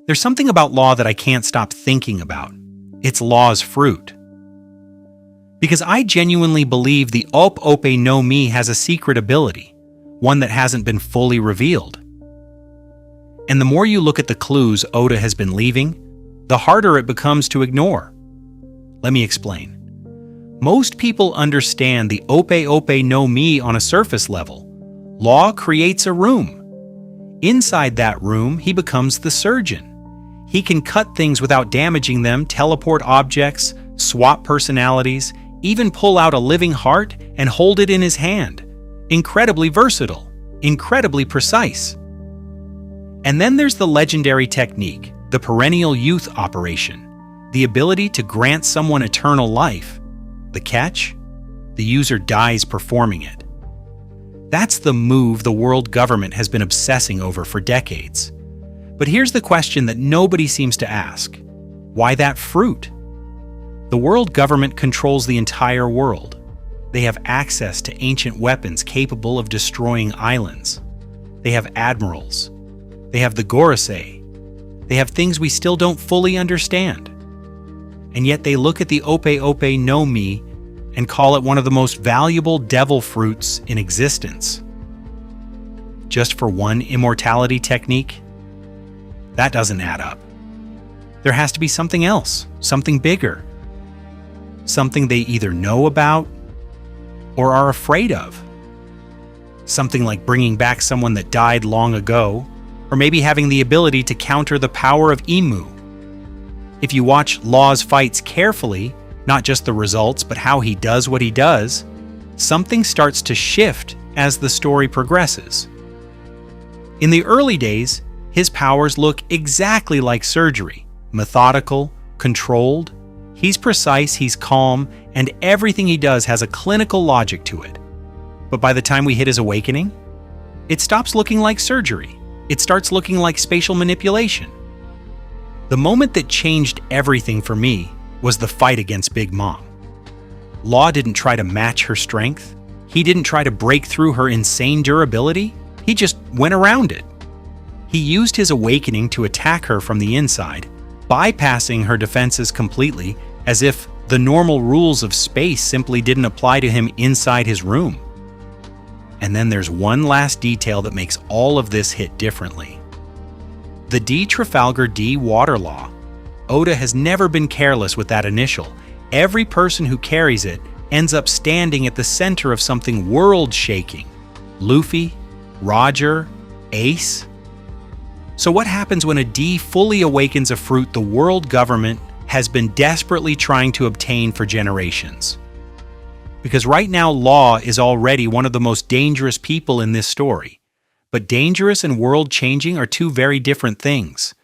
There's something about law that I can't stop thinking about. It's law's fruit. Because I genuinely believe the Ope Ope no Mi has a secret ability, one that hasn't been fully revealed. And the more you look at the clues Oda has been leaving, the harder it becomes to ignore. Let me explain. Most people understand the Ope Ope no Mi on a surface level. Law creates a room. Inside that room, he becomes the surgeon. He can cut things without damaging them, teleport objects, swap personalities, even pull out a living heart and hold it in his hand. Incredibly versatile, incredibly precise. And then there's the legendary technique, the perennial youth operation, the ability to grant someone eternal life. The catch? The user dies performing it. That's the move the world government has been obsessing over for decades. But here's the question that nobody seems to ask. Why that fruit? The world government controls the entire world. They have access to ancient weapons capable of destroying islands. They have admirals. They have the Gorosei. They have things we still don't fully understand. And yet they look at the Ope Ope no Mi and call it one of the most valuable devil fruits in existence. Just for one immortality technique? That doesn't add up. There has to be something else, something bigger. Something they either know about or are afraid of. Something like bringing back someone that died long ago, or maybe having the ability to counter the power of Imu. If you watch Law's fights carefully, not just the results, but how he does what he does, something starts to shift as the story progresses. In the early days, his powers look exactly like surgery, methodical, controlled. He's precise, he's calm, and everything he does has a clinical logic to it. But by the time we hit his awakening, it stops looking like surgery. It starts looking like spatial manipulation. The moment that changed everything for me was the fight against Big Mom. Law didn't try to match her strength. He didn't try to break through her insane durability. He just went around it. He used his awakening to attack her from the inside, bypassing her defenses completely, as if the normal rules of space simply didn't apply to him inside his room. And then there's one last detail that makes all of this hit differently. The Trafalgar D water law. Oda has never been careless with that initial. Every person who carries it ends up standing at the center of something world-shaking. Luffy, Roger, Ace. So what happens when a D fully awakens a fruit the world government has been desperately trying to obtain for generations? Because right now Law is already one of the most dangerous people in this story. But dangerous and world-changing are two very different things.